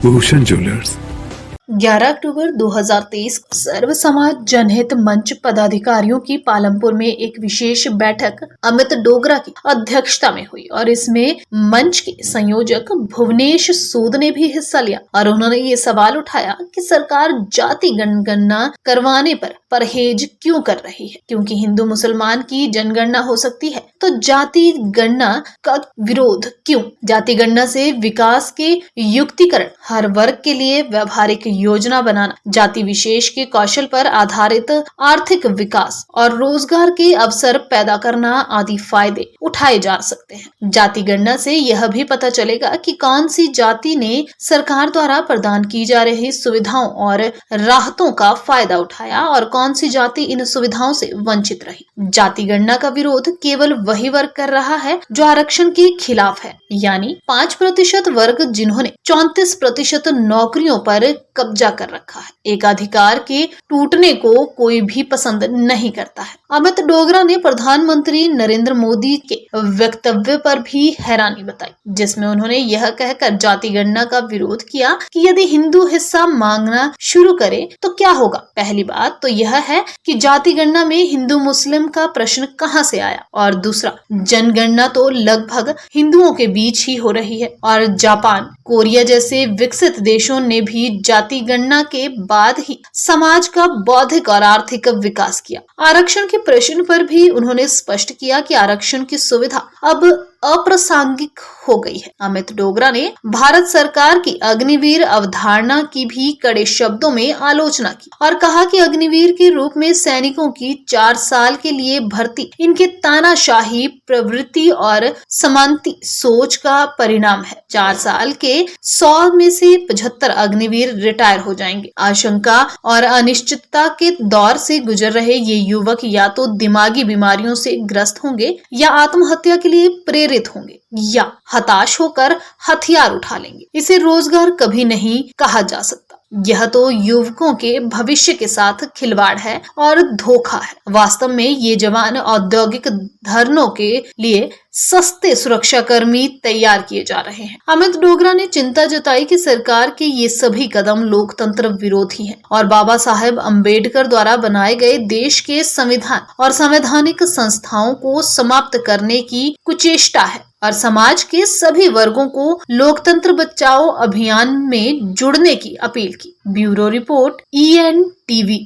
Bhushan jewellers. 11 अक्टूबर 2023 को सर्व समाज जनहित मंच पदाधिकारियों की पालमपुर में एक विशेष बैठक अमित डोगरा की अध्यक्षता में हुई और इसमें मंच के संयोजक भुवनेश सूद ने भी हिस्सा लिया और उन्होंने ये सवाल उठाया कि सरकार जाति जनगणना करवाने पर परहेज क्यों कर रही है, क्योंकि हिंदू मुसलमान की जनगणना हो सकती है तो जाति गणना का विरोध क्यों। जाति गणना से विकास के युक्तिकरण, हर वर्ग के लिए व्यवहारिक योजना बनाना, जाति विशेष के कौशल पर आधारित आर्थिक विकास और रोजगार के अवसर पैदा करना आदि फायदे उठाए जा सकते हैं। जाति गणना से यह भी पता चलेगा कि कौन सी जाति ने सरकार द्वारा प्रदान की जा रही सुविधाओं और राहतों का फायदा उठाया और कौन सी जाति इन सुविधाओं से वंचित रही। जाति गणना का विरोध केवल वही वर्ग कर रहा है जो आरक्षण के खिलाफ है, यानी 5% वर्ग जिन्होंने 34% नौकरियों पर कब्जा कर रखा है। एक अधिकार के टूटने को कोई भी पसंद नहीं करता है। अमित डोगरा ने प्रधानमंत्री नरेंद्र मोदी के वक्तव्य पर भी हैरानी बताई, जिसमें उन्होंने यह कहकर जाति गणना का विरोध किया कि यदि हिंदू हिस्सा मांगना शुरू करे तो क्या होगा। पहली बात तो यह है कि जाति गणना में हिंदू मुस्लिम का प्रश्न कहां से आया, और दूसरा, जनगणना तो लगभग हिंदुओं के बीच ही हो रही है और जापान, कोरिया जैसे विकसित देशों ने भी जाति गणना के बाद ही समाज का बौद्धिक और आर्थिक विकास किया। आरक्षण के प्रश्न पर भी उन्होंने स्पष्ट किया कि आरक्षण की सुविधा अब अप्रासंगिक हो गई है। अमित डोगरा ने भारत सरकार की अग्निवीर अवधारणा की भी कड़े शब्दों में आलोचना की और कहा कि अग्निवीर के रूप में सैनिकों की 4 साल के लिए भर्ती इनके तानाशाही प्रवृत्ति और समांती सोच का परिणाम है। 4 साल के 100 में से 75 अग्निवीर रिटायर हो जाएंगे। आशंका और अनिश्चितता के दौर से गुजर रहे ये युवक या तो दिमागी बीमारियों से ग्रस्त होंगे या आत्महत्या के लिए प्रेरित होंगे या हताश होकर हथियार उठा लेंगे। इसे रोजगार कभी नहीं कहा जा सकता। यह तो युवकों के भविष्य के साथ खिलवाड़ है और धोखा है। वास्तव में ये जवान औद्योगिक धरनों के लिए सस्ते सुरक्षा कर्मी तैयार किए जा रहे हैं। अमित डोगरा ने चिंता जताई कि सरकार के ये सभी कदम लोकतंत्र विरोधी हैं और बाबा साहेब अम्बेडकर द्वारा बनाए गए देश के संविधान और संवैधानिक संस्थाओं को समाप्त करने की कुचेष्टा है और समाज के सभी वर्गों को लोकतंत्र बचाओ अभियान में जुड़ने की अपील की। Bureau report ENTV।